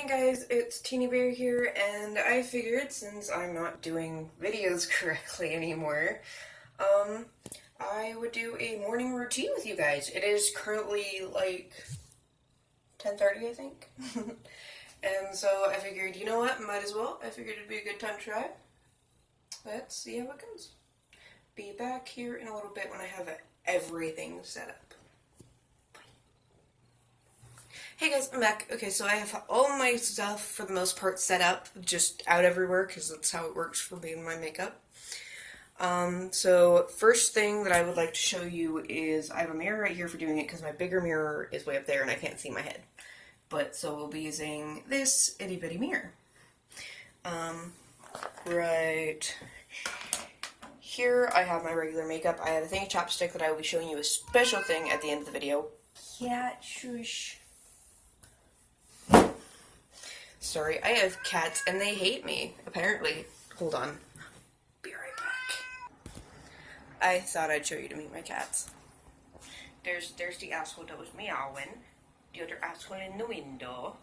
morning, guys. It's Teeny Bear here, and I figured since I'm not doing videos correctly anymore, I would do a morning routine with you guys. It is currently like 10:30, I think. And so I figured, you know what, might as well. I figured it'd be a good time to try. Let's see how it goes. Be back here in a little bit when I have everything set up. Hey guys, I'm back. Okay, so I have all my stuff for the most part set up, just out everywhere, because that's how it works for me and my makeup. So first thing that I would like to show you is I have a mirror right here for doing it, because my bigger mirror is way up there and I can't see my head. But so we'll be using this itty bitty mirror. Right here I have my regular makeup. I have a thing of chapstick that I will be showing you a special thing at the end of the video. Cat shush. Sorry, I have cats and they hate me, apparently. Hold on. Be right back. I thought I'd show you to meet my cats. There's the asshole that was meowing. The other asshole in the window.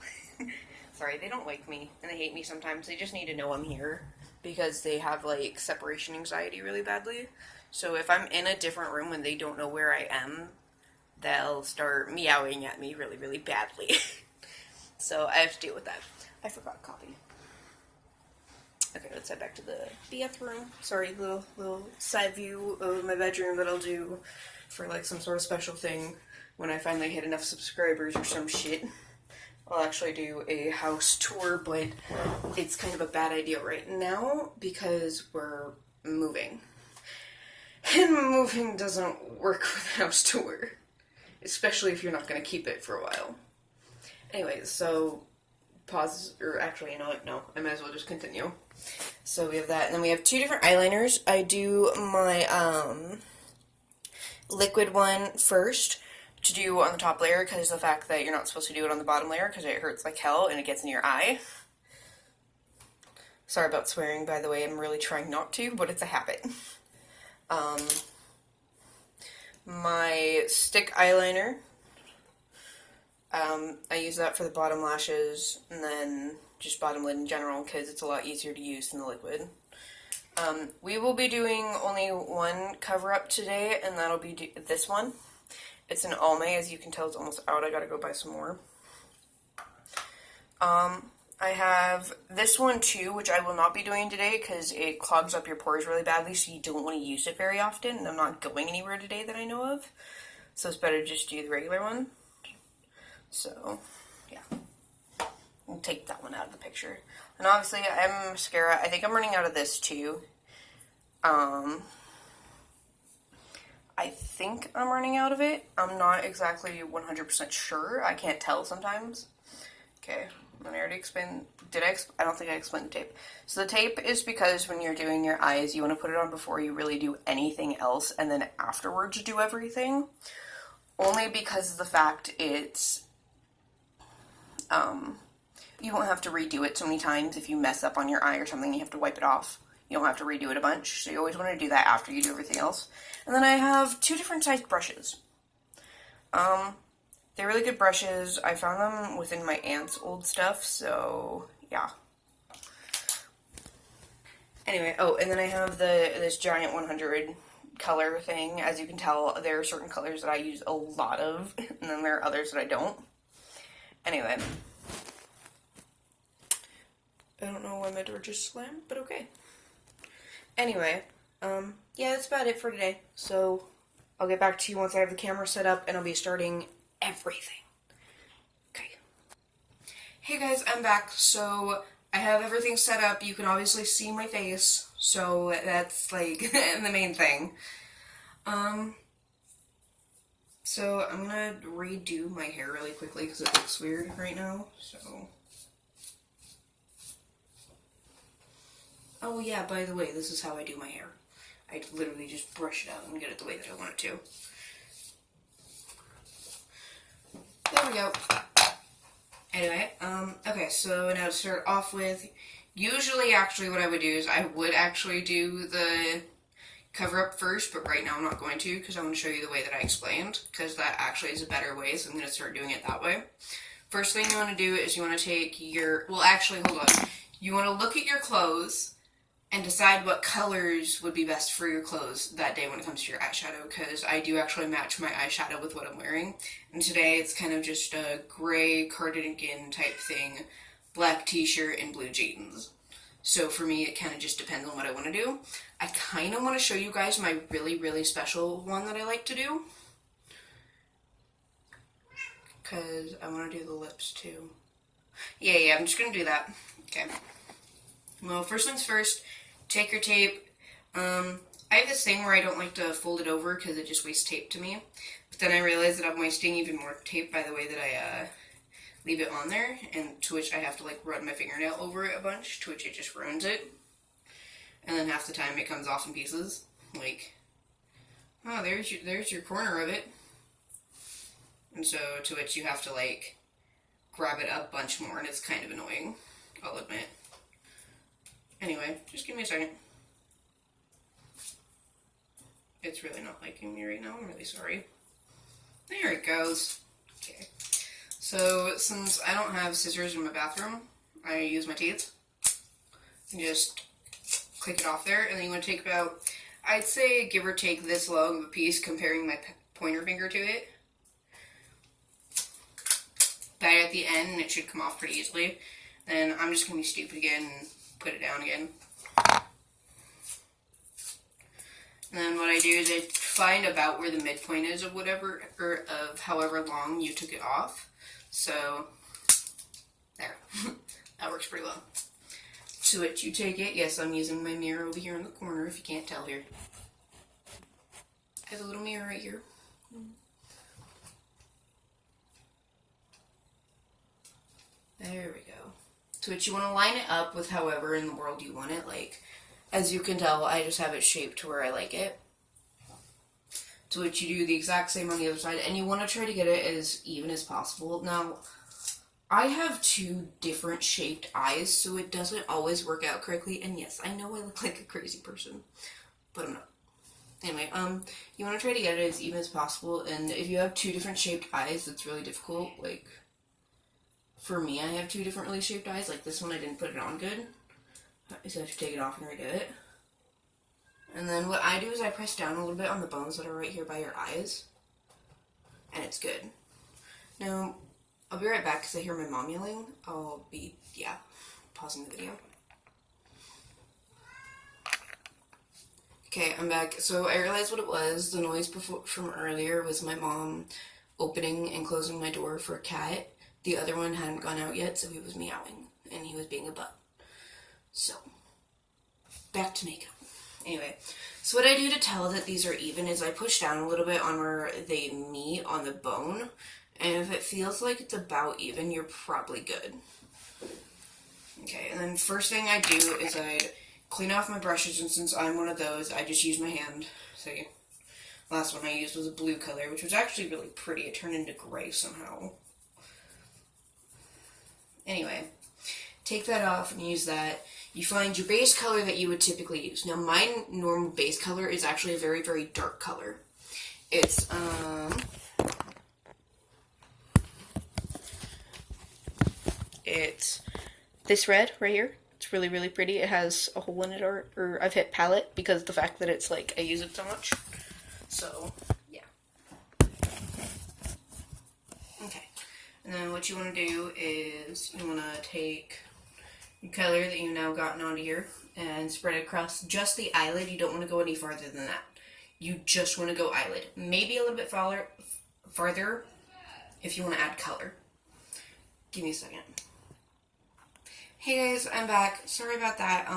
Sorry, they don't like me and they hate me sometimes. They just need to know I'm here because they have like separation anxiety really badly. So if I'm in a different room and they don't know where I am, they'll start meowing at me really, really badly. So I have to deal with that. I forgot a copy. Okay, let's head back to the bathroom. Sorry, little side view of my bedroom that I'll do for like some sort of special thing when I finally hit enough subscribers or some shit. I'll actually do a house tour, but it's kind of a bad idea right now because we're moving. And moving doesn't work with a house tour, especially if you're not going to keep it for a while. Anyways, so pause, or actually, you know what, no, I might as well just continue. So we have that, and then we have two different eyeliners. I do my liquid one first to do on the top layer because of the fact that you're not supposed to do it on the bottom layer because it hurts like hell and it gets in your eye. Sorry about swearing, by the way, I'm really trying not to, but it's a habit. My stick eyeliner. I use that for the bottom lashes and then just bottom lid in general because it's a lot easier to use than the liquid. We will be doing only one cover-up today, and that'll be this one. It's an Almay. As you can tell, it's almost out. I gotta go buy some more. I have this one too, which I will not be doing today because it clogs up your pores really badly, so you don't want to use it very often, and I'm not going anywhere today that I know of. So it's better to just do the regular one. So, yeah. I'll take that one out of the picture. And obviously, I have mascara. I think I'm running out of this, too. I think I'm running out of it. I'm not exactly 100% sure. I can't tell sometimes. Okay. I already explained... I don't think I explained the tape. So the tape is because when you're doing your eyes, you want to put it on before you really do anything else, and then afterwards do everything. Only because of the fact it's... you won't have to redo it so many times. If you mess up on your eye or something, you have to wipe it off. You don't have to redo it a bunch, so you always want to do that after you do everything else. And then I have two different sized brushes. They're really good brushes. I found them within my aunt's old stuff, so yeah. Anyway, oh, and then I have this giant 100 color thing. As you can tell, there are certain colors that I use a lot of, and then there are others that I don't. Anyway. I don't know why my door just slammed, but okay. Anyway, yeah, that's about it for today. So, I'll get back to you once I have the camera set up, and I'll be starting everything. Okay. Hey guys, I'm back. So, I have everything set up. You can obviously see my face, so that's, like, the main thing. So, I'm gonna redo my hair really quickly because it looks weird right now, so... Oh yeah, by the way, this is how I do my hair. I literally just brush it out and get it the way that I want it to. There we go. Anyway, okay, so now to start off with, usually actually what I would do is I would actually do the cover up first, but right now I'm not going to because I want to show you the way that I explained, because that actually is a better way, so I'm going to start doing it that way. First thing you want to do is you want to take your, well actually, hold on. You want to look at your clothes and decide what colors would be best for your clothes that day when it comes to your eyeshadow, because I do actually match my eyeshadow with what I'm wearing. And today it's kind of just a gray cardigan type thing, black t-shirt, and blue jeans. So for me, it kind of just depends on what I want to do. I kind of want to show you guys my really, really special one that I like to do, because I want to do the lips too. Yeah, I'm just going to do that. Okay. Well, first things first, take your tape. I have this thing where I don't like to fold it over because it just wastes tape to me. But then I realized that I'm wasting even more tape by the way that I leave it on there, and to which I have to like run my fingernail over it a bunch, to which it just ruins it. And then half the time it comes off in pieces. Like, oh, there's your corner of it. And so to which you have to like grab it a bunch more, and it's kind of annoying, I'll admit. Anyway, just give me a second. It's really not liking me right now, I'm really sorry. There it goes. Okay. So, since I don't have scissors in my bathroom, I use my teeth. You just click it off there, and then you want to take about, I'd say give or take this long of a piece, comparing my pointer finger to it. That at the end, and it should come off pretty easily. Then I'm just going to be stupid again and put it down again. And then what I do is I find about where the midpoint is of whatever, or of however long you took it off. So, there. That works pretty well. To which you take it. Yes, I'm using my mirror over here in the corner, if you can't tell here. I have a little mirror right here. There we go. To which you want to line it up with however in the world you want it. Like, as you can tell, I just have it shaped to where I like it. To which you do the exact same on the other side, and you want to try to get it as even as possible. Now, I have two different shaped eyes, so it doesn't always work out correctly, and yes, I know I look like a crazy person, but I'm not. Anyway, you want to try to get it as even as possible, and if you have two different shaped eyes, it's really difficult. Like, for me, I have two different really shaped eyes. Like, this one I didn't put it on good, so I have to take it off and redo it. And then what I do is I press down a little bit on the bones that are right here by your eyes, and it's good. Now, I'll be right back because I hear my mom yelling. I'll be, pausing the video. Okay, I'm back. So I realized what it was. The noise from earlier was my mom opening and closing my door for a cat. The other one hadn't gone out yet, so he was meowing, and he was being a butt. So, back to makeup. Anyway, so what I do to tell that these are even is I push down a little bit on where they meet on the bone, and if it feels like it's about even, you're probably good. Okay, and then first thing I do is I clean off my brushes, and since I'm one of those, I just use my hand. See, last one I used was a blue color, which was actually really pretty. It turned into gray somehow. Anyway, take that off and use that. You find your base color that you would typically use. Now, my normal base color is actually a very, very dark color. It's, it's this red right here. It's really, really pretty. It has a hole in it, or I've hit palette because of the fact that it's like, I use it so much. So, yeah. Okay. And then what you want to do is you want to take your color that you've now gotten onto here and spread it across just the eyelid. You don't want to go any farther than that. You just want to go eyelid. Maybe a little bit farther if you want to add color. Give me a second. Hey guys, I'm back. Sorry about that.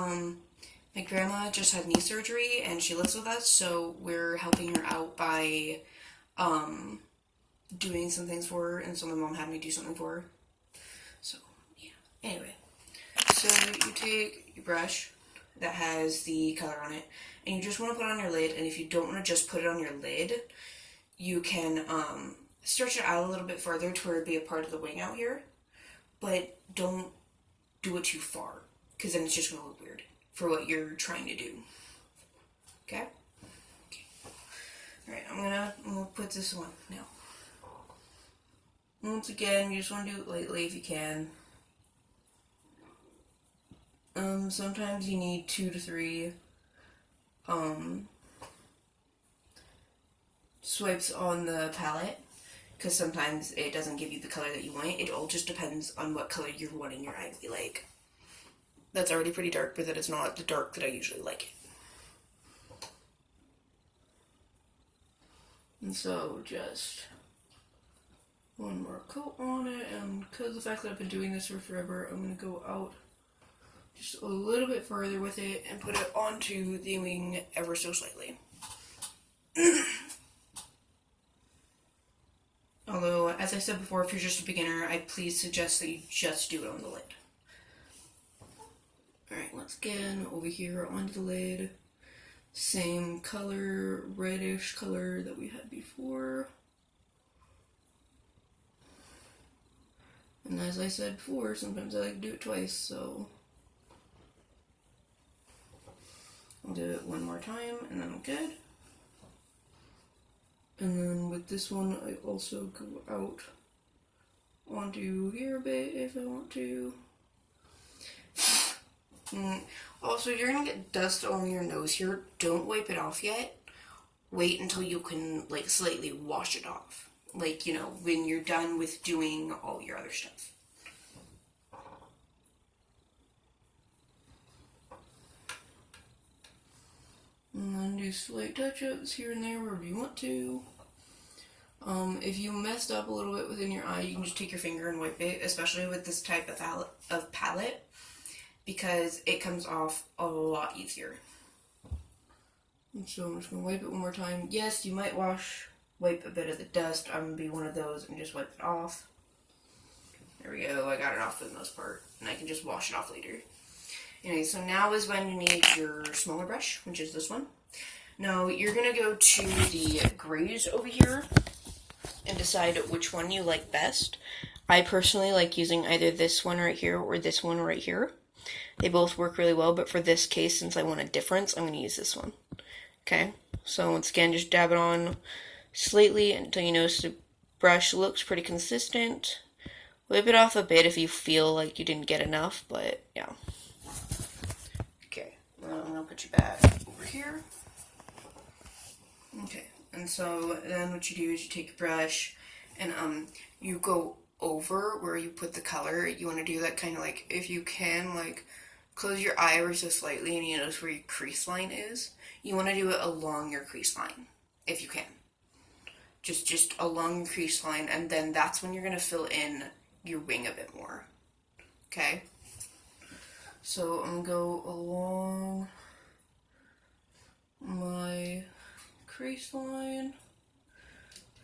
My grandma just had knee surgery and she lives with us, so we're helping her out by doing some things for her, and so my mom had me do something for her. So, yeah. Anyway. So you take your brush that has the color on it, and you just want to put it on your lid, and if you don't want to just put it on your lid, you can stretch it out a little bit further to where it'd be a part of the wing out here, but don't do it too far, because then it's just going to look weird for what you're trying to do. Okay? Okay. Alright, I'm gonna put this on now. Once again, you just want to do it lightly if you can. Sometimes you need 2 to 3 swipes on the palette, because sometimes it doesn't give you the color that you want. It all just depends on what color you're wanting your eye to be like. That's already pretty dark, but that is not the dark that I usually like it. And so just one more coat on it, and because of the fact that I've been doing this for forever, I'm going to go out just a little bit further with it and put it onto the wing ever so slightly. Although, as I said before, if you're just a beginner, I please suggest that you just do it on the lid. Alright, once again, over here onto the lid. Same color, reddish color that we had before. And as I said before, sometimes I like to do it twice, so I'll do it one more time, and then I'm good. And then with this one, I also go out onto here a bit if I want to. Also, you're going to get dust on your nose here. Don't wipe it off yet. Wait until you can, like, slightly wash it off. Like, you know, when you're done with doing all your other stuff. And then do slight touch-ups here and there wherever you want to. If you messed up a little bit within your eye, you can just take your finger and wipe it, especially with this type of palette, because it comes off a lot easier. And so I'm just going to wipe it one more time. Yes, you might wipe a bit of the dust. I'm going to be one of those and just wipe it off. There we go, I got it off for the most part, and I can just wash it off later. Anyway, so now is when you need your smaller brush, which is this one. Now, you're going to go to the grays over here and decide which one you like best. I personally like using either this one right here or this one right here. They both work really well, but for this case, since I want a difference, I'm going to use this one. Okay, so once again, just dab it on slightly until you notice the brush looks pretty consistent. Wipe it off a bit if you feel like you didn't get enough, but yeah. Okay, well, I'm going to put you back over here. Okay, and so then what you do is you take your brush and you go over where you put the color. You want to do that kind of like, if you can, like, close your eye ever so slightly and you notice where your crease line is. You want to do it along your crease line, if you can. Just along your crease line, and then that's when you're going to fill in your wing a bit more. Okay? So I'm going to go along my crease line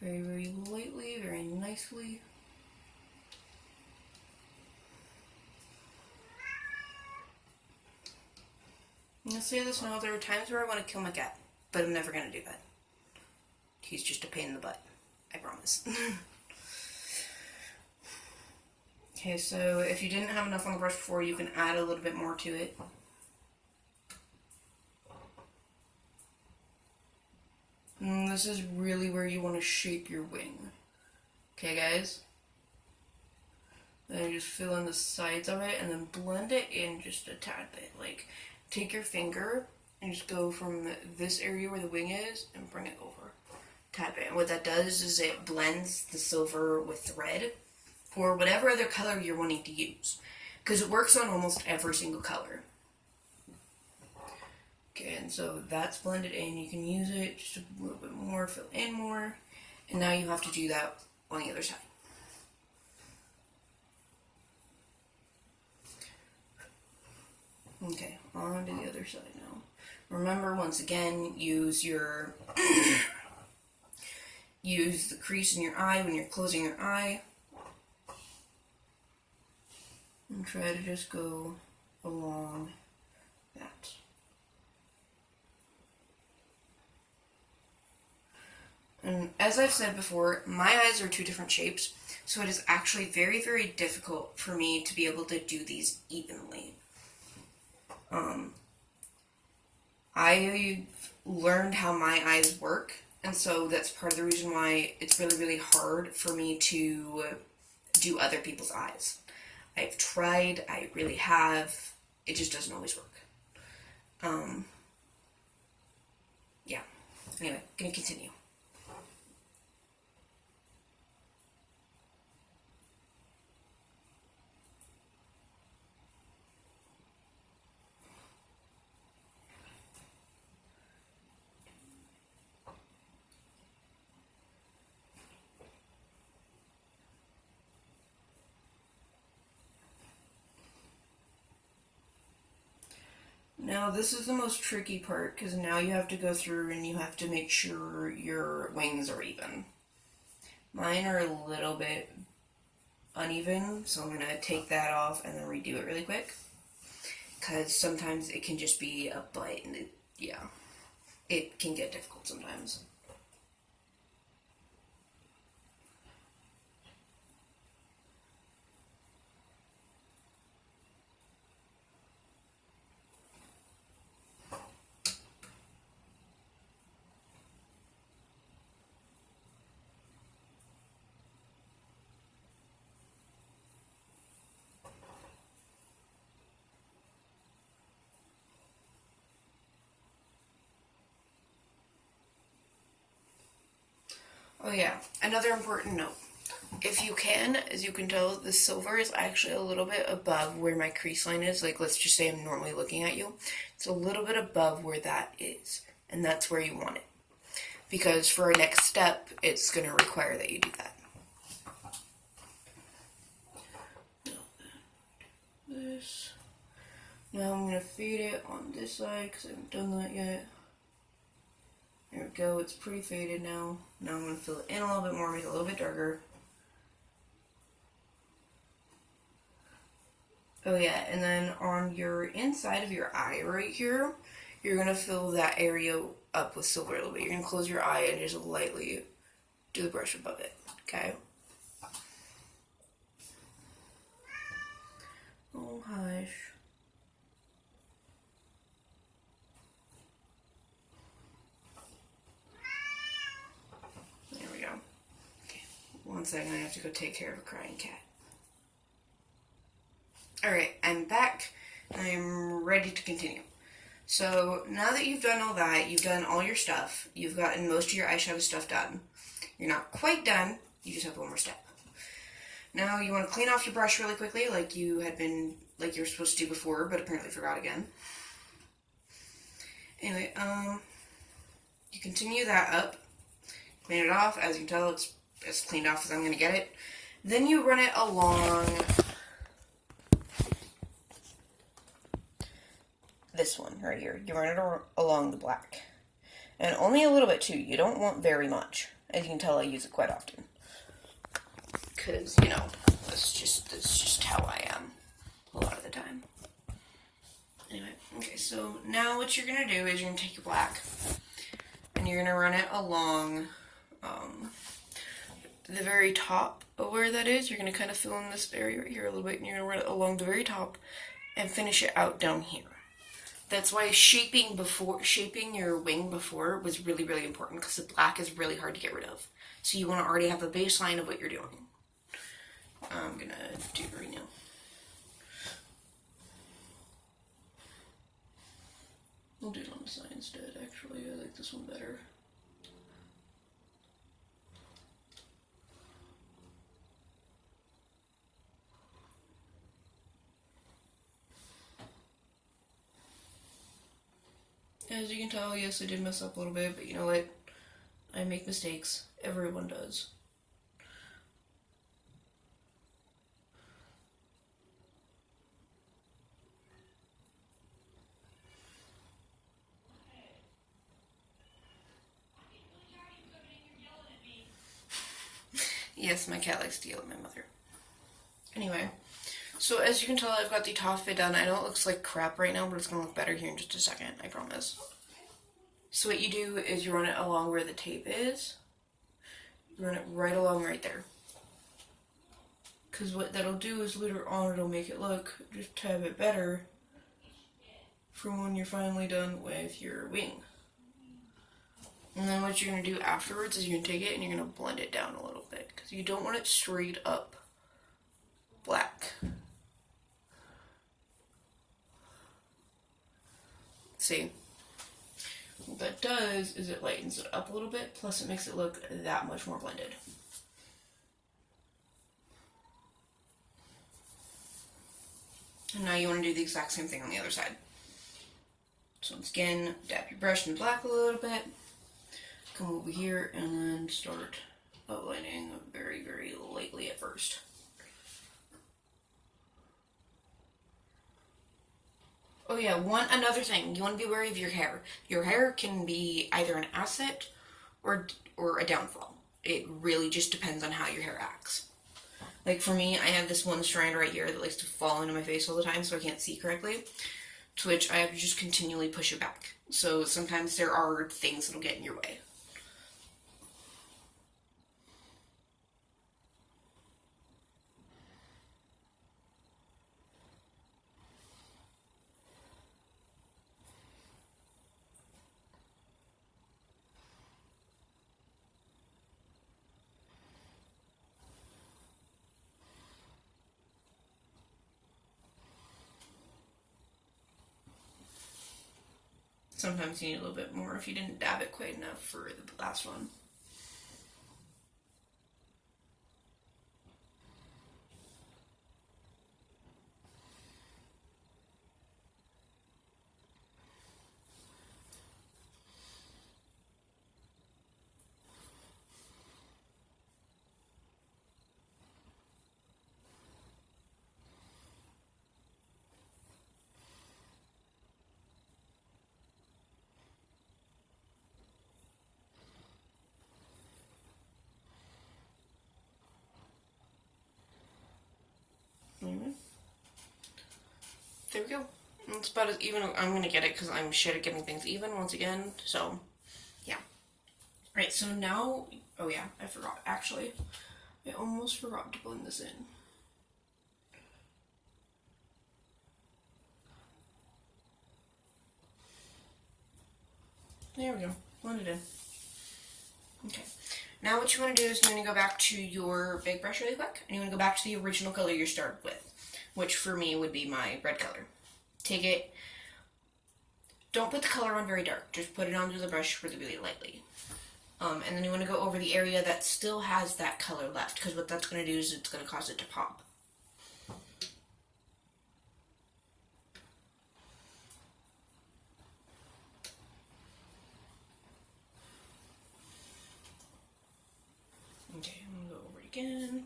very, very lightly, very nicely. I'm going to say this now, there are times where I want to kill my cat, but I'm never going to do that. He's just a pain in the butt. I promise. Okay, so if you didn't have enough on the brush before, you can add a little bit more to it. And this is really where you want to shape your wing. Okay, guys? Then you just fill in the sides of it and then blend it in just a tad bit. Like, take your finger and just go from this area where the wing is and bring it over. Tap it. And what that does is it blends the silver with the red or whatever other color you're wanting to use. Because it works on almost every single color. Okay, and so that's blended in. You can use it just a little bit more, fill in more. And now you have to do that on the other side. Okay, on to the other side now. Remember, once again, use your use the crease in your eye when you're closing your eye. And try to just go along that. And as I've said before, my eyes are two different shapes, so it is actually very, very difficult for me to be able to do these evenly. I've learned how my eyes work, and so that's part of the reason why it's really, really hard for me to do other people's eyes. I've tried, I really have. It just doesn't always work. Yeah. Anyway, gonna continue. Now this is the most tricky part because now you have to go through and you have to make sure your wings are even. Mine are a little bit uneven, so I'm going to take that off and then redo it really quick because sometimes it can just be a butt and it can get difficult sometimes. Oh yeah, another important note. If you can, as you can tell, the silver is actually a little bit above where my crease line is. Like, let's just say I'm normally looking at you. It's a little bit above where that is, and that's where you want it. Because for our next step, it's going to require that you do that. This. Now I'm going to fade it on this side because I haven't done that yet. There we go, it's pretty faded now. Now I'm going to fill it in a little bit more, make it a little bit darker. Oh yeah, and then on your inside of your eye right here, you're going to fill that area up with silver a little bit. You're going to close your eye and just lightly do the brush above it, okay? Oh, hush. There we go. Okay, 1 second, I have to go take care of a crying cat. Alright, I'm back. I'm ready to continue. So, now that you've done all that, you've done all your stuff, you've gotten most of your eyeshadow stuff done. You're not quite done, you just have one more step. Now you want to clean off your brush really quickly, like you were supposed to do before, but apparently forgot again. Anyway, you continue that up, clean it off. As you can tell, it's as cleaned off as I'm going to get it. Then you run it along this one right here. You run it along the black. And only a little bit too. You don't want very much. As you can tell, I use it quite often. Because, that's just how I am a lot of the time. Anyway, okay, so now what you're going to do is you're going to take your black and you're going to run it along the very top of where that is. You're going to kind of fill in this area right here a little bit, and you're going to run it along the very top and finish it out down here. That's why shaping your wing before was really, really important, because the black is really hard to get rid of. So you want to already have a baseline of what you're doing. I'm going to do it right now. We'll do it on the side instead, actually. I like this one better. As you can tell, yes, I did mess up a little bit, but you know what? I make mistakes. Everyone does. Yes, my cat likes to yell at my mother. Anyway, so as you can tell, I've got the top fit done. I know it looks like crap right now, but it's going to look better here in just a second, I promise. So what you do is you run it along where the tape is. You run it right along right there. Because what that'll do is later on it'll make it look just a tad bit better from when you're finally done with your wing. And then what you're going to do afterwards is you're going to take it and you're going to blend it down a little bit. Because you don't want it straight up black. See? What that does is it lightens it up a little bit, plus it makes it look that much more blended. And now you want to do the exact same thing on the other side. So once again, dab your brush in black a little bit, come over here and then start outlining very, very lightly at first. Oh yeah, another thing, you want to be wary of your hair. Your hair can be either an asset or a downfall. It really just depends on how your hair acts. Like for me, I have this one strand right here that likes to fall into my face all the time so I can't see correctly, to which I have to just continually push it back. So sometimes there are things that'll get in your way. Sometimes you need a little bit more if you didn't dab it quite enough for the last one. There we go. It's about as even. I'm going to get it because I'm shit at getting things even once again. So, yeah. Alright, so now... Oh yeah, I forgot. Actually, I almost forgot to blend this in. There we go. Blend it in. Okay. Now what you want to do is you want to go back to your big brush really quick, and you want to go back to the original color you started with, which for me would be my red color. Take it, don't put the color on very dark, just put it onto the brush really, really lightly. And then you want to go over the area that still has that color left, because what that's going to do is it's going to cause it to pop. Okay, I'm going to go over it again.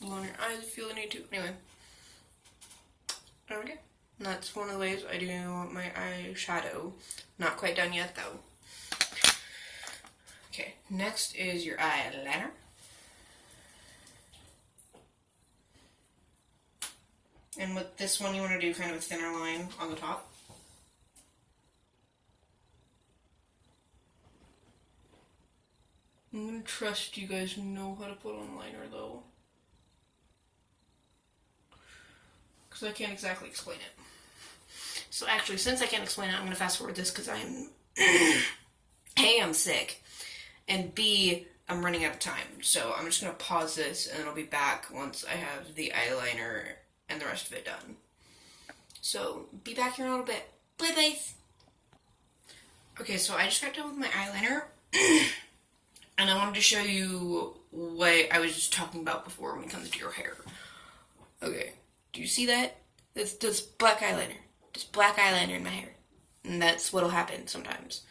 On your eyes if you feel the need to. Anyway. Okay. And that's one of the ways I do my eyeshadow. Not quite done yet though. Okay, next is your eyeliner. And with this one you want to do kind of a thinner line on the top. I'm gonna trust you guys know how to put on liner though. Because I can't exactly explain it. So actually, since I can't explain it, I'm going to fast forward this because I'm A, I'm sick, and B, I'm running out of time. So I'm just going to pause this and then I'll be back once I have the eyeliner and the rest of it done. So be back here in a little bit. Bye bye. Okay, so I just got done with my eyeliner and I wanted to show you what I was just talking about before when it comes to your hair. Okay. Do you see that? That's black eyeliner. Just black eyeliner in my hair. And that's what'll happen sometimes.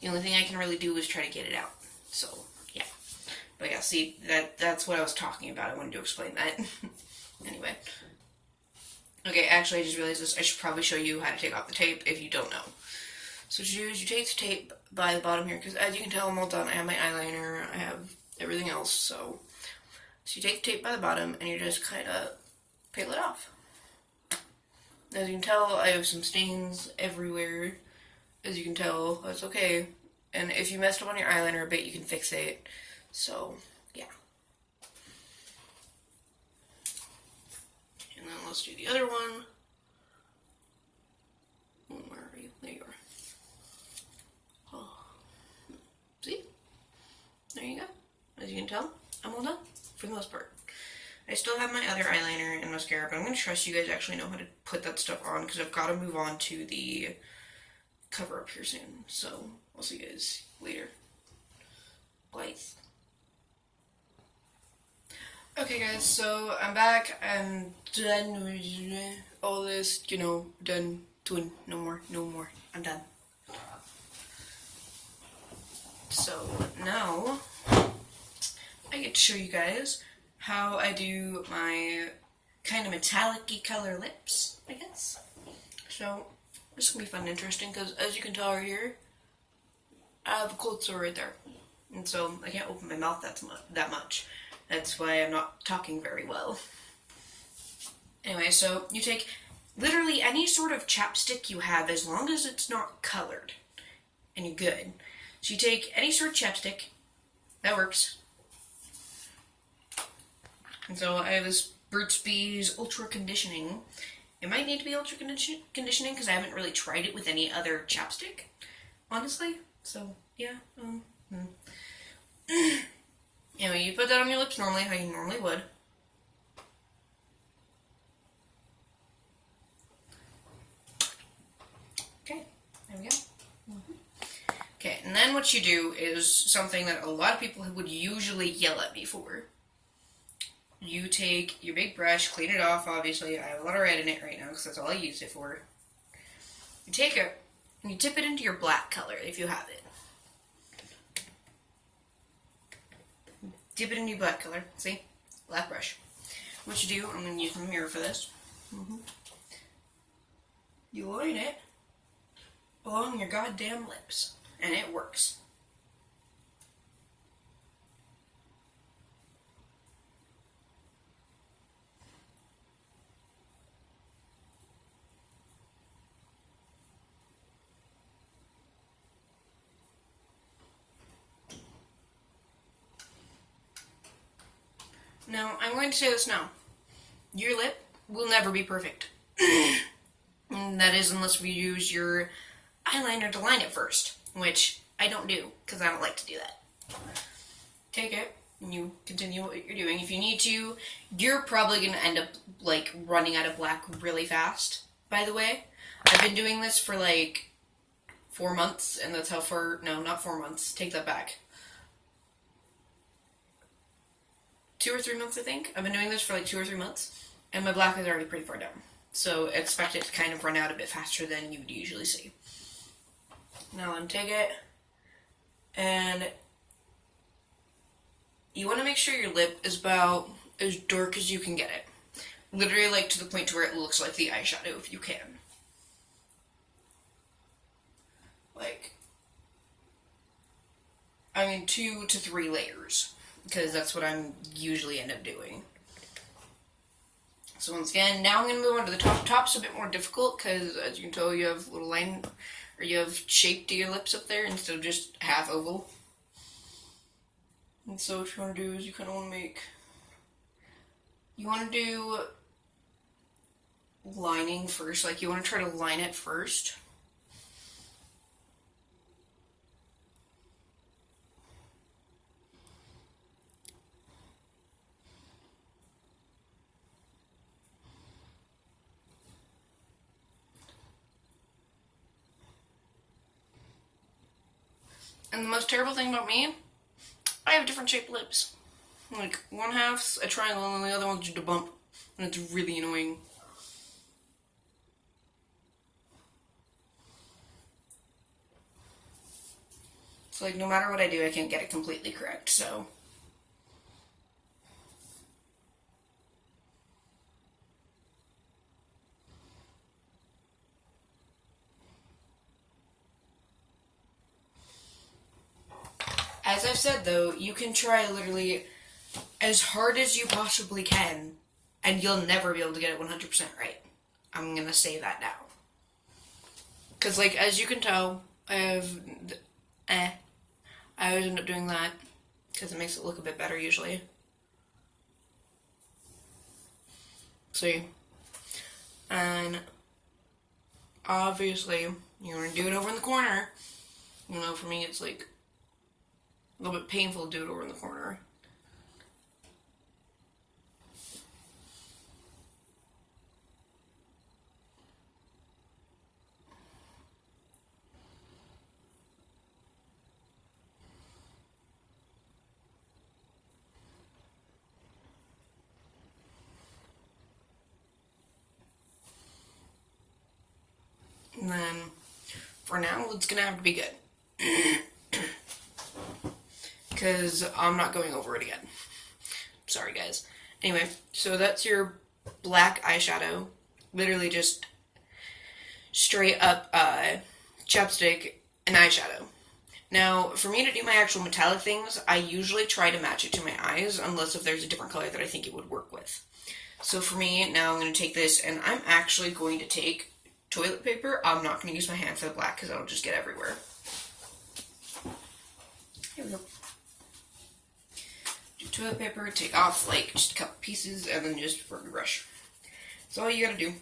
The only thing I can really do is try to get it out. So, yeah. But yeah, see, that's what I was talking about. I wanted to explain that. Anyway. Okay, actually, I just realized this. I should probably show you how to take off the tape if you don't know. So what you do is you take the tape by the bottom here, because as you can tell, I'm all done. I have my eyeliner. I have everything else. So you take the tape by the bottom, and you just kind of peel it off. As you can tell, I have some stains everywhere. As you can tell, that's okay. And if you messed up on your eyeliner a bit, you can fix it. So, yeah. And then let's do the other one. Where are for the most part. I still have my other eyeliner and mascara, but I'm going to trust you guys actually know how to put that stuff on because I've got to move on to the cover up here soon. So, I'll see you guys later. Bye. Okay guys, so I'm back. I'm done with all this, you know, done doing no more. I'm done. So now I get to show you guys how I do my kind of metallic-y color lips, I guess. So this is gonna be fun and interesting because as you can tell right here, I have a cold sore right there. And so I can't open my mouth that much. That's why I'm not talking very well. Anyway, so you take literally any sort of chapstick you have as long as it's not colored. And you're good. So you take any sort of chapstick. That works. And so I have this Burt's Bees Ultra Conditioning. It might need to be ultra conditioning because I haven't really tried it with any other chapstick, honestly. So, yeah. Anyway, you put that on your lips normally, how you normally would. Okay, there we go. Okay, and then what you do is something that a lot of people would usually yell at me for. You take your big brush, clean it off, obviously. I have a lot of red in it right now because that's all I use it for. You take it and you dip it into your black color if you have it. Dip it into your black color. See? Black brush. What you do, I'm going to use my mirror for this. You line it along your goddamn lips. And it works. Now, I'm going to say this now. Your lip will never be perfect. That is unless we use your eyeliner to line it first, which I don't do, because I don't like to do that. Take it, and you continue what you're doing. If you need to, you're probably going to end up, like, running out of black really fast, by the way. I've been doing this for, like, 4 months, and that's how far, no, not 4 months, take that back. 2 or 3 months, I think. I've been doing this for like 2 or 3 months, and my black is already pretty far down. So expect it to kind of run out a bit faster than you would usually see. Now then, take it, and you want to make sure your lip is about as dark as you can get it. Literally, like, to the point to where it looks like the eyeshadow, if you can. Like, I mean, 2 to 3 layers. Because that's what I'm usually end up doing. So once again, now I'm going to move on to the top. Top's a bit more difficult because, as you can tell, you have little line, or you have shape to your lips up there instead of just half oval. And so what you want to do is you kind of want to you want to do lining first. Like, you want to try to line it first. And the most terrible thing about me, I have different shaped lips. Like, one half's a triangle and the other one's just a bump. And it's really annoying. So, like, no matter what I do, I can't get it completely correct, so. As I've said, though, you can try literally as hard as you possibly can, and you'll never be able to get it 100% right. I'm gonna say that now. Because, like, as you can tell, I always end up doing that, because it makes it look a bit better, usually. See? And, obviously, you're gonna do it over in the corner. You know, for me, it's, like, a little bit painful to do it over in the corner. for now, it's gonna have to be good. Because I'm not going over it again. Sorry, guys. Anyway, so that's your black eyeshadow. Literally just straight up chapstick and eyeshadow. Now, for me to do my actual metallic things, I usually try to match it to my eyes, unless if there's a different color that I think it would work with. So for me, now I'm going to take this, and I'm actually going to take toilet paper. I'm not going to use my hand for the black, because it'll just get everywhere. Here we go. Do toilet paper, take off, like, just a couple pieces, and then just rubber brush. So all you gotta do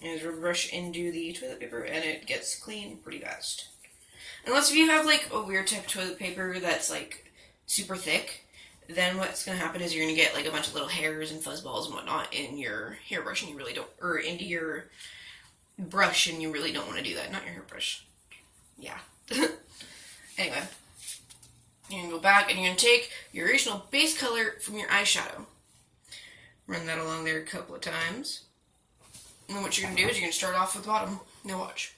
is rubber brush into the toilet paper, and it gets clean pretty fast. Unless if you have, like, a weird type of toilet paper that's, like, super thick, then what's going to happen is you're going to get, like, a bunch of little hairs and fuzzballs and whatnot in your hairbrush, and you really don't, or into your brush, and you really don't want to do that. Not your hairbrush. Yeah. Anyway. You're going to go back, and you're going to take your original base color from your eyeshadow. Run that along there a couple of times. And then what you're going to do is you're going to start off with the bottom. Now watch.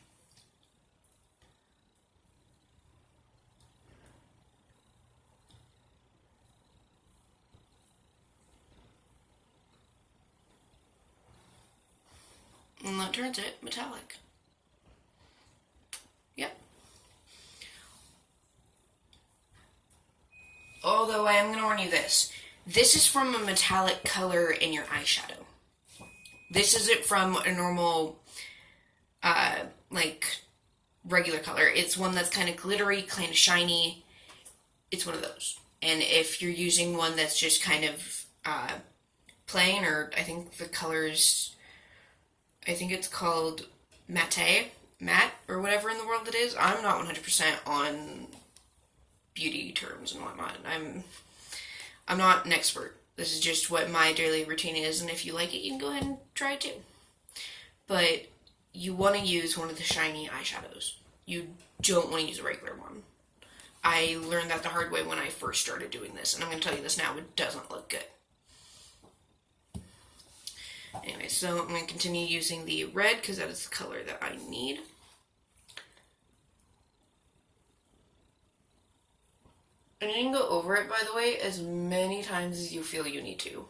And that turns it metallic. Yep. Although I am going to warn you this. This is from a metallic color in your eyeshadow. This isn't from a normal, like, regular color. It's one that's kind of glittery, kind of shiny. It's one of those. And if you're using one that's just kind of plain, or I think the colors... I think it's called matte, or whatever in the world it is. I'm not 100% on beauty terms and whatnot. I'm not an expert. This is just what my daily routine is, and if you like it, you can go ahead and try it too. But you want to use one of the shiny eyeshadows. You don't want to use a regular one. I learned that the hard way when I first started doing this, and I'm going to tell you this now, it doesn't look good. Anyway, so I'm going to continue using the red because that is the color that I need. And you can go over it, by the way, as many times as you feel you need to.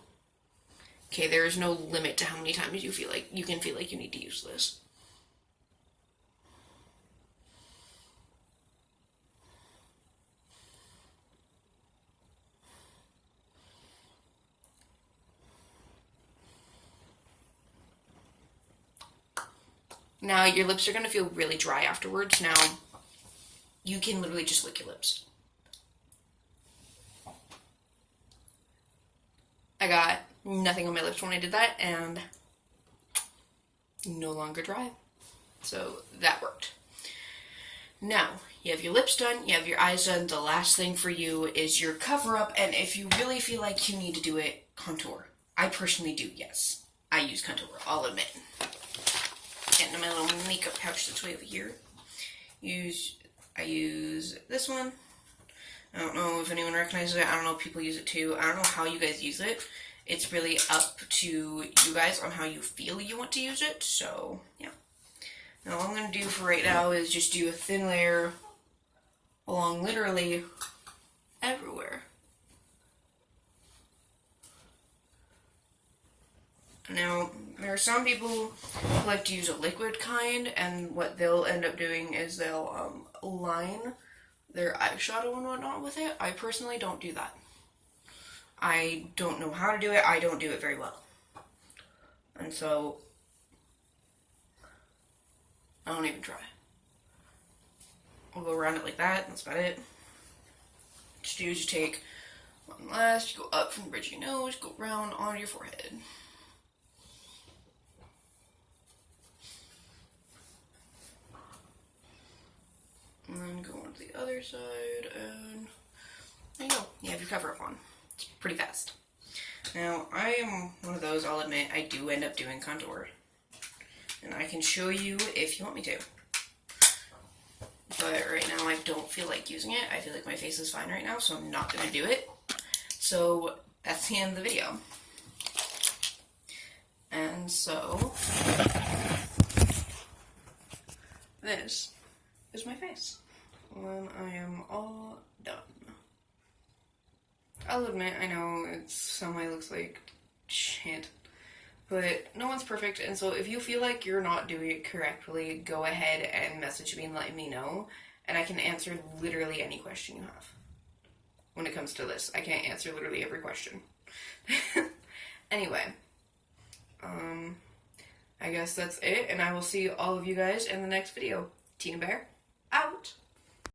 Okay, there is no limit to how many times you can feel like you need to use this. Now, your lips are going to feel really dry afterwards. Now, you can literally just lick your lips. I got nothing on my lips when I did that, and no longer dry. So, that worked. Now, you have your lips done, you have your eyes done. The last thing for you is your cover-up, and if you really feel like you need to do it, contour. I personally do, yes. I use contour, I'll admit. Getting my little makeup pouch that's way over here. I use this one. I don't know if anyone recognizes it. I don't know if people use it too. I don't know how you guys use it. It's really up to you guys on how you feel you want to use it. So, yeah. Now, all I'm going to do for right now is just do a thin layer along literally everywhere. Now, there are some people who like to use a liquid kind, and what they'll end up doing is they'll line their eyeshadow and whatnot with it. I personally don't do that. I don't know how to do it. I don't do it very well. And so, I don't even try. I'll go around it like that. That's about it. What you do is you take one last, you go up from the bridge of your nose, go around onto your forehead. And then go on to the other side, and there you go. You have your cover up on. It's pretty fast. Now, I am one of those, I'll admit, I do end up doing contour. And I can show you if you want me to. But right now, I don't feel like using it. I feel like my face is fine right now, so I'm not going to do it. So, that's the end of the video. And so, this is my face when I am all done. I'll admit, I know some way looks like shit, but no one's perfect, and so if you feel like you're not doing it correctly, go ahead and message me and let me know, and I can answer literally any question you have. When it comes to this, I can't answer literally every question. Anyway, I guess that's it, and I will see all of you guys in the next video. Tina Bear, out!